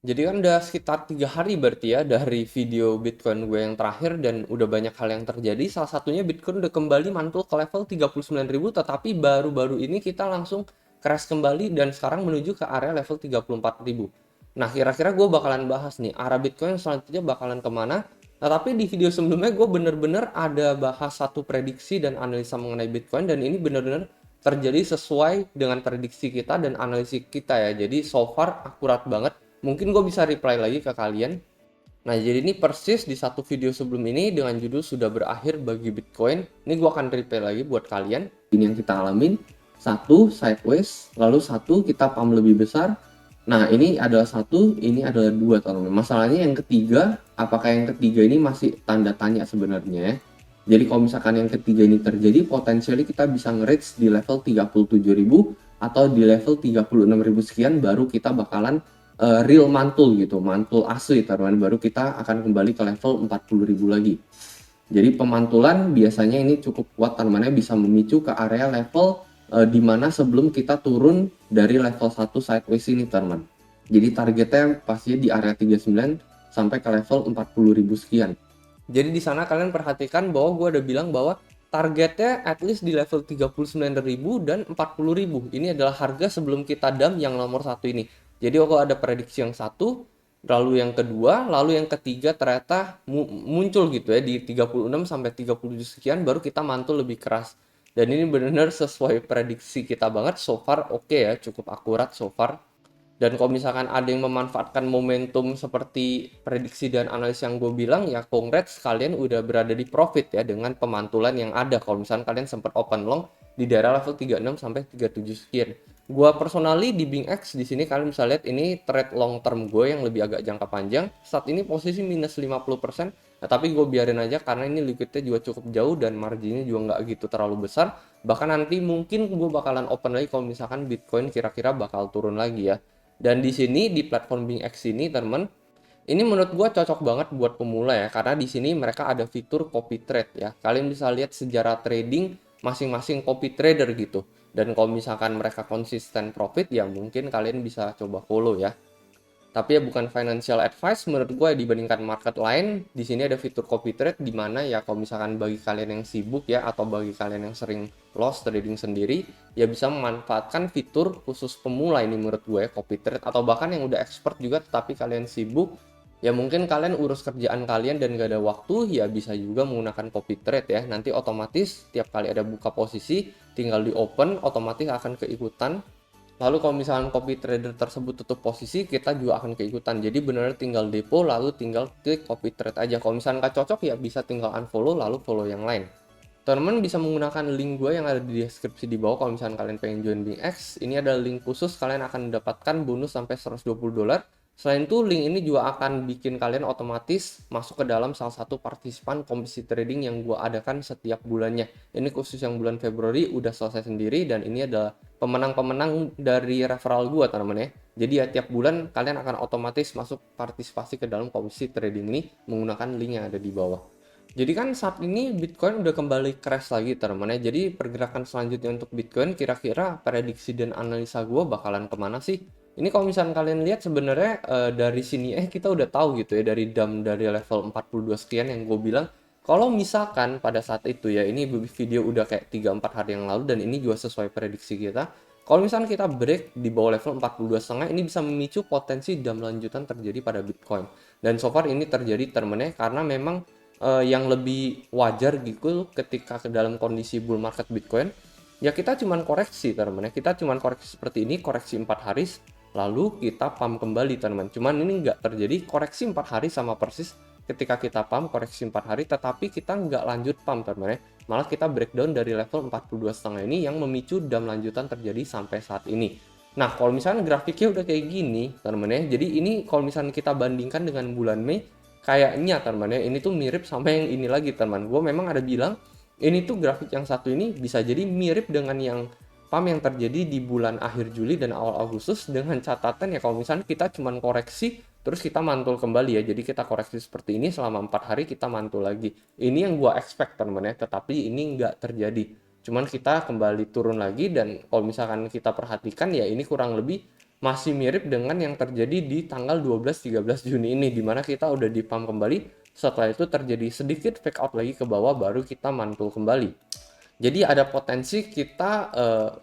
Jadi kan udah sekitar 3 hari berarti ya dari video Bitcoin gue yang terakhir dan udah banyak hal yang terjadi. Salah satunya Bitcoin udah kembali mantul ke level 39.000, tetapi baru-baru ini kita langsung crash kembali dan sekarang menuju ke area level 34.000. Nah, kira-kira gue bakalan bahas nih arah Bitcoin selanjutnya bakalan kemana. Nah, tapi di video sebelumnya gue bener-bener ada bahas satu prediksi dan analisa mengenai Bitcoin dan ini bener-bener terjadi sesuai dengan prediksi kita dan analisis kita ya. Jadi so far akurat banget. Mungkin gue bisa reply lagi ke kalian. Nah, jadi ini persis di satu video sebelum ini dengan judul sudah berakhir bagi Bitcoin. Ini gue akan reply lagi buat kalian. Ini yang kita alamin. Satu, sideways. Lalu satu, kita pump lebih besar. Nah, ini adalah satu, ini adalah dua, teman-teman. Masalahnya yang ketiga, apakah yang ketiga ini masih tanda tanya sebenarnya ya. Jadi kalau misalkan yang ketiga ini terjadi, potensialnya kita bisa nge-reach di level 37.000 atau di level 36.000 sekian baru kita bakalan real mantul gitu, mantul asli teman, baru kita akan kembali ke level 40.000 lagi. Jadi pemantulan biasanya ini cukup kuat, teman-teman, bisa memicu ke area level di mana sebelum kita turun dari level 1 sideways ini, teman. Jadi targetnya pasti di area 39 sampai ke level 40.000 sekian. Jadi di sana kalian perhatikan bahwa gue udah bilang bahwa targetnya at least di level 39.000 dan 40.000. Ini adalah harga sebelum kita dump yang nomor satu ini. Jadi kalau ada prediksi yang satu, lalu yang kedua, lalu yang ketiga ternyata muncul gitu ya di 36 sampai 37 sekian baru kita mantul lebih keras. Dan ini benar-benar sesuai prediksi kita banget. So far oke ya, cukup akurat so far. Dan kalau misalkan ada yang memanfaatkan momentum seperti prediksi dan analis yang gue bilang, ya congrats, kalian udah berada di profit ya dengan pemantulan yang ada. Kalau misalkan kalian sempat open long di daerah level 36 sampai 37 sekian. Gue personally di BingX di sini kalian bisa lihat ini trade long term gue yang lebih agak jangka panjang. Saat ini posisi minus 50%. Nah, tapi gue biarin aja karena ini liquidnya juga cukup jauh dan marginnya juga nggak gitu terlalu besar. Bahkan nanti mungkin gue bakalan open lagi kalau misalkan Bitcoin kira-kira bakal turun lagi ya. Dan di sini di platform BingX ini teman, ini menurut gua cocok banget buat pemula ya karena di sini mereka ada fitur copy trade ya. Kalian bisa lihat sejarah trading masing-masing copy trader gitu. Dan kalau misalkan mereka konsisten profit ya mungkin kalian bisa coba follow ya. Tapi ya bukan financial advice menurut gue dibandingkan market lain. Di sini ada fitur copy trade di mana ya kalau misalkan bagi kalian yang sibuk ya atau bagi kalian yang sering loss trading sendiri ya bisa memanfaatkan fitur khusus pemula ini menurut gue ya, copy trade, atau bahkan yang udah expert juga tetapi kalian sibuk ya mungkin kalian urus kerjaan kalian dan gak ada waktu ya bisa juga menggunakan copy trade ya. Nanti otomatis tiap kali ada buka posisi tinggal di open otomatis akan keikutan. Lalu kalau misalkan copy trader tersebut tutup posisi, kita juga akan keikutan. Jadi benar tinggal depo, lalu tinggal klik copy trade aja. Kalau misalkan nggak cocok ya bisa tinggal unfollow, lalu follow yang lain. Teman-teman bisa menggunakan link gue yang ada di deskripsi di bawah kalau misalkan kalian pengen join BingX. Ini ada link khusus, kalian akan mendapatkan bonus sampai $120. Selain itu, link ini juga akan bikin kalian otomatis masuk ke dalam salah satu partisipan kompetisi trading yang gue adakan setiap bulannya. Ini khusus yang bulan Februari udah selesai sendiri dan ini adalah pemenang-pemenang dari referral gue teman-teman ya. Jadi ya tiap bulan kalian akan otomatis masuk partisipasi ke dalam kompetisi trading ini menggunakan link yang ada di bawah. Jadi kan saat ini Bitcoin udah kembali crash lagi teman-teman ya. Jadi pergerakan selanjutnya untuk Bitcoin kira-kira prediksi dan analisa gue bakalan kemana sih? Ini kalau misalnya kalian lihat sebenarnya dari sini kita udah tahu gitu ya dari dump dari level 42 sekian yang gue bilang. Kalau misalkan pada saat itu ya ini video udah kayak 3-4 hari yang lalu dan ini juga sesuai prediksi kita. Kalau misalnya kita break di bawah level 42,5 ini bisa memicu potensi dump lanjutan terjadi pada Bitcoin. Dan so far ini terjadi temennya karena memang yang lebih wajar gitu ketika ke dalam kondisi bull market Bitcoin ya kita cuman koreksi teman-teman ya, kita cuman koreksi seperti ini, koreksi 4 hari lalu kita pump kembali teman-teman. Cuman ini nggak terjadi koreksi 4 hari sama persis ketika kita pump koreksi 4 hari tetapi kita nggak lanjut pump teman-teman ya, malah kita breakdown dari level 42,5 ini yang memicu dump lanjutan terjadi sampai saat ini. Nah kalau misalnya grafiknya udah kayak gini teman-teman ya, jadi ini kalau misalnya kita bandingkan dengan bulan Mei kayaknya teman ya ini tuh mirip sama yang ini lagi teman. Gue memang ada bilang ini tuh grafik yang satu ini bisa jadi mirip dengan yang pump yang terjadi di bulan akhir Juli dan awal Agustus dengan catatan ya kalau misalnya kita cuman koreksi terus kita mantul kembali ya. Jadi kita koreksi seperti ini selama 4 hari kita mantul lagi. Ini yang gue expect teman ya, tetapi ini nggak terjadi. Cuman kita kembali turun lagi dan kalau misalkan kita perhatikan ya ini kurang lebih masih mirip dengan yang terjadi di tanggal 12-13 Juni ini, dimana kita udah di pump kembali, setelah itu terjadi sedikit fake out lagi ke bawah, baru kita mantul kembali. Jadi ada potensi kita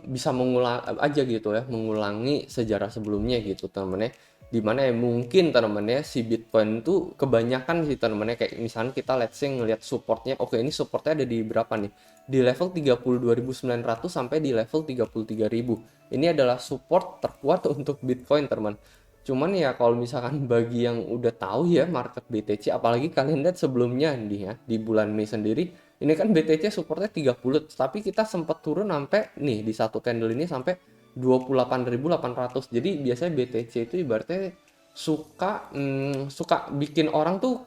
bisa mengulang aja gitu ya, mengulangi sejarah sebelumnya gitu teman-teman ya. Dimana ya mungkin teman-teman ya si Bitcoin tuh kebanyakan sih teman-teman ya, kayak misalnya kita let's say ngelihat supportnya, oke ini supportnya ada di berapa nih? Di level 32.900 sampai di level 33.000. Ini adalah support terkuat untuk Bitcoin teman. Cuman ya kalau misalkan bagi yang udah tahu ya market BTC, apalagi kalian lihat sebelumnya nih ya, di bulan Mei sendiri, ini kan BTC supportnya 30, tapi kita sempat turun sampai nih di satu candle ini sampai 28.800. Jadi biasanya BTC itu ibaratnya suka bikin orang tuh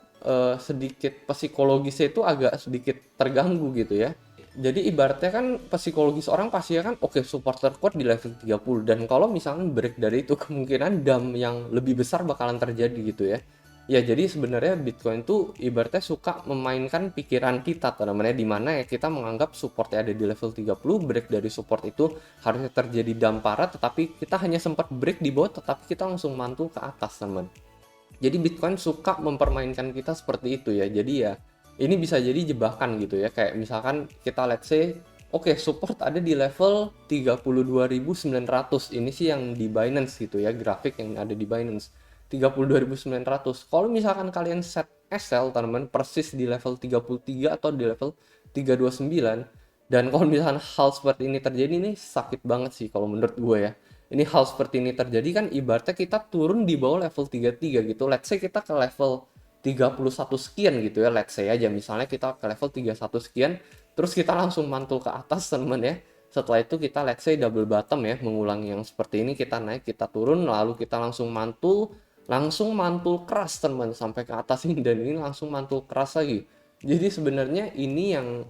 sedikit psikologisnya itu agak sedikit terganggu gitu ya. Jadi ibaratnya kan psikologis orang pasti kan oke support terkuat di level 30, dan kalau misalnya break dari itu kemungkinan dump yang lebih besar bakalan terjadi gitu ya. Ya jadi sebenarnya Bitcoin tuh ibaratnya suka memainkan pikiran kita namanya, di mana ya kita menganggap supportnya ada di level 30, break dari support itu harusnya terjadi dump parah, tetapi kita hanya sempat break di bawah tetapi kita langsung mantul ke atas teman. Jadi Bitcoin suka mempermainkan kita seperti itu ya. Jadi ya ini bisa jadi jebakan gitu ya. Kayak misalkan kita let's say oke, support ada di level 32.900. Ini sih yang di Binance gitu ya, grafik yang ada di Binance. 32.900. Kalau misalkan kalian set SL teman-teman persis di level 33 atau di level 329, dan kalau misalkan hal seperti ini terjadi, ini sakit banget sih kalau menurut gue ya. Ini hal seperti ini terjadi kan ibaratnya kita turun di bawah level 33 gitu. Let's say kita ke level 31 sekian gitu ya. Let's say aja misalnya kita ke level 31 sekian, terus kita langsung mantul ke atas teman ya. Setelah itu kita let's say double bottom ya, mengulangi yang seperti ini, kita naik, kita turun, lalu kita langsung mantul keras teman sampai ke atas ini, dan ini langsung mantul keras lagi. Jadi sebenarnya ini yang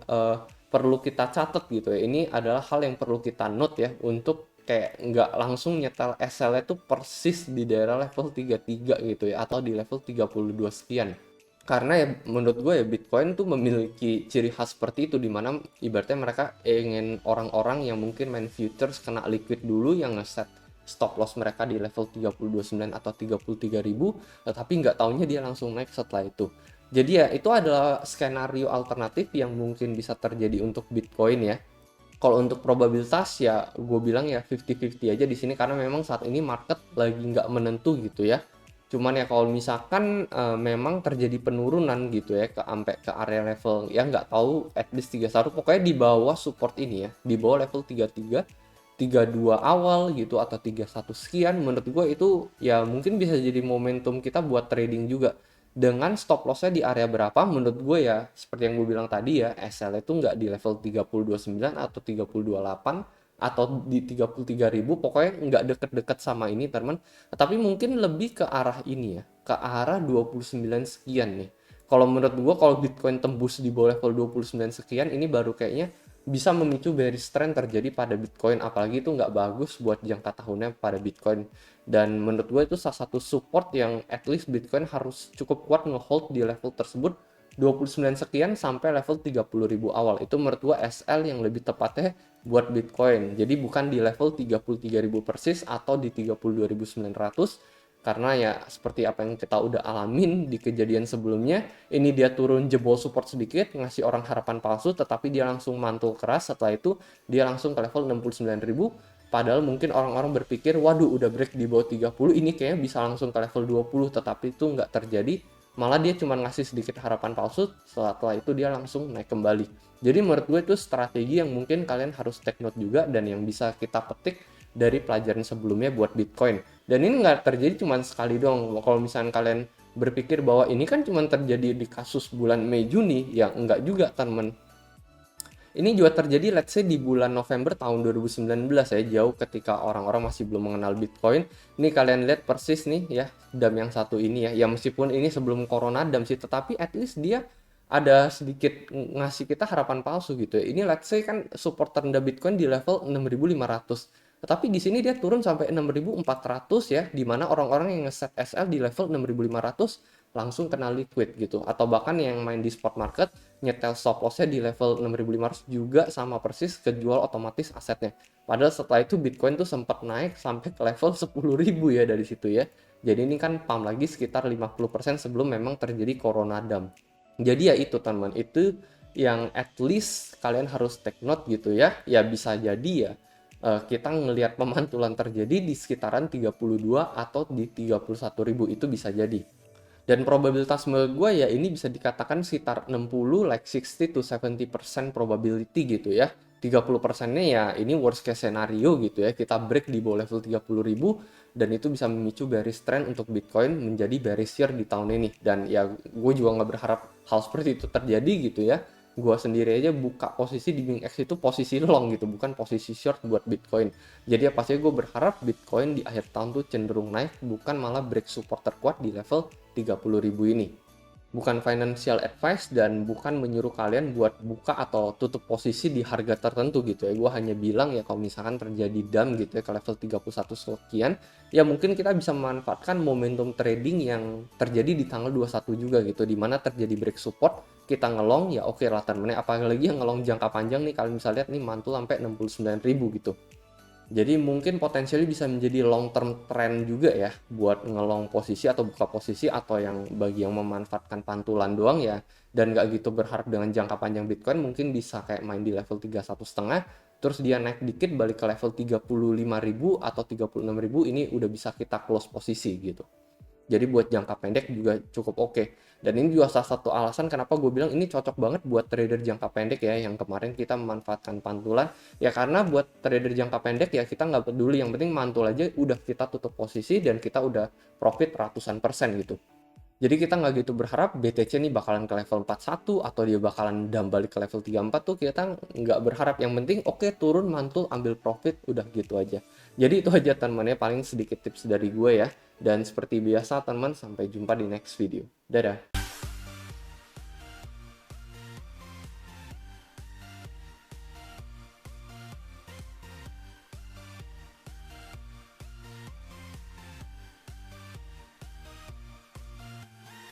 perlu kita catat gitu ya. Ini adalah hal yang perlu kita note ya, untuk kayak nggak langsung nyetel SL itu persis di daerah level 33 gitu ya, atau di level 32 sekian. Karena ya menurut gue ya Bitcoin tuh memiliki ciri khas seperti itu, dimana ibaratnya mereka ingin orang-orang yang mungkin main futures kena liquid dulu, yang ngeset stop loss mereka di level 32.9 atau 33.000, tetapi nggak taunya dia langsung naik setelah itu. Jadi ya itu adalah skenario alternatif yang mungkin bisa terjadi untuk Bitcoin ya. Kalau untuk probabilitas ya gue bilang ya 50-50 aja di sini, karena memang saat ini market lagi nggak menentu gitu ya. Cuman ya kalau misalkan memang terjadi penurunan gitu ya ke sampai ke area level ya nggak tahu at least 31, pokoknya di bawah support ini ya, di bawah level 33, 32 awal gitu atau 31 sekian, menurut gue itu ya mungkin bisa jadi momentum kita buat trading juga. Dengan stop lossnya di area berapa, menurut gue ya seperti yang gue bilang tadi ya, SL itu nggak di level 30.29 atau 30.28 atau di 33.000, pokoknya nggak deket-deket sama ini teman, tapi mungkin lebih ke arah ini ya, ke arah 29 sekian nih. Kalau menurut gue kalau Bitcoin tembus di bawah level 29 sekian, ini baru kayaknya bisa memicu bearish trend terjadi pada Bitcoin, apalagi itu nggak bagus buat jangka tahunnya pada Bitcoin. Dan menurut gue itu salah satu support yang at least Bitcoin harus cukup kuat ngehold di level tersebut, 29 sekian sampai level 30.000 awal. Itu menurut gue SL yang lebih tepatnya buat Bitcoin. Jadi bukan di level 33.000 persis atau di 32.900, karena ya seperti apa yang kita udah alamin di kejadian sebelumnya, ini dia turun jebol support sedikit, ngasih orang harapan palsu, tetapi dia langsung mantul keras, setelah itu dia langsung ke level 69.000, padahal mungkin orang-orang berpikir waduh udah break di bawah 30, ini kayaknya bisa langsung ke level 20, tetapi itu nggak terjadi, malah dia cuma ngasih sedikit harapan palsu, setelah itu dia langsung naik kembali. Jadi menurut gue itu strategi yang mungkin kalian harus take note juga, dan yang bisa kita petik dari pelajaran sebelumnya buat Bitcoin. Dan ini nggak terjadi cuma sekali dong. Kalau misalnya kalian berpikir bahwa ini kan cuma terjadi di kasus bulan Mei Juni, ya enggak juga teman. Ini juga terjadi let's say di bulan November tahun 2019 ya, jauh ketika orang-orang masih belum mengenal Bitcoin. Ini kalian lihat persis nih ya, dam yang satu ini ya. Ya meskipun ini sebelum corona dam sih, tetapi at least dia ada sedikit ngasih kita harapan palsu gitu ya. Ini let's say kan support terendah Bitcoin di level 6.500. Tapi di sini dia turun sampai 6.400 ya, di mana orang-orang yang ngeset SL di level 6.500 langsung kena liquid gitu. Atau bahkan yang main di spot market nyetel stop loss-nya di level 6.500 juga sama persis kejual otomatis asetnya. Padahal setelah itu Bitcoin tuh sempat naik sampai ke level 10.000 ya dari situ ya. Jadi ini kan pump lagi sekitar 50% sebelum memang terjadi corona dump. Jadi ya itu teman, itu yang at least kalian harus take note gitu ya. Ya bisa jadi ya kita ngelihat pemantulan terjadi di sekitaran 32 atau di 31.000 itu bisa jadi. Dan probabilitas menurut gue ya ini bisa dikatakan sekitar 60 like 60 to 70% probability gitu ya. 30%-nya ya ini worst case scenario gitu ya. Kita break di bawah level 30.000 dan itu bisa memicu bearish trend untuk Bitcoin menjadi bearish year di tahun ini. Dan ya gue juga nggak berharap hal seperti itu terjadi gitu ya. Gue sendiri aja buka posisi di BingX itu posisi long gitu, bukan posisi short buat Bitcoin. Jadi ya pasti gue berharap Bitcoin di akhir tahun tuh cenderung naik, bukan malah break support terkuat di level 30.000 ini. Bukan financial advice dan bukan menyuruh kalian buat buka atau tutup posisi di harga tertentu gitu ya. Gue hanya bilang ya kalau misalkan terjadi dump gitu ya ke level 31 sekian, ya mungkin kita bisa memanfaatkan momentum trading yang terjadi di tanggal 21 juga gitu, dimana terjadi break support, kita ngelong ya oke lah temennya, apalagi yang ngelong jangka panjang nih, kalian bisa lihat nih mantul sampai 69.000 gitu. Jadi mungkin potensialnya bisa menjadi long term trend juga ya buat ngelong posisi atau buka posisi, atau yang bagi yang memanfaatkan pantulan doang ya dan nggak gitu berharap dengan jangka panjang Bitcoin, mungkin bisa kayak main di level 31,5 terus dia naik dikit balik ke level 35.000 atau 36.000, ini udah bisa kita close posisi gitu. Jadi buat jangka pendek juga cukup oke. Dan ini juga salah satu alasan kenapa gue bilang ini cocok banget buat trader jangka pendek ya, yang kemarin kita memanfaatkan pantulan. Ya karena buat trader jangka pendek ya kita nggak peduli, yang penting mantul aja udah kita tutup posisi dan kita udah profit ratusan persen gitu. Jadi kita nggak gitu berharap BTC nih bakalan ke level 41 atau dia bakalan dump balik ke level 34 tuh, kita nggak berharap. Yang penting oke, turun mantul ambil profit udah gitu aja. Jadi itu aja teman-teman ya, paling sedikit tips dari gue ya. Dan seperti biasa teman, sampai jumpa di next video. Dadah.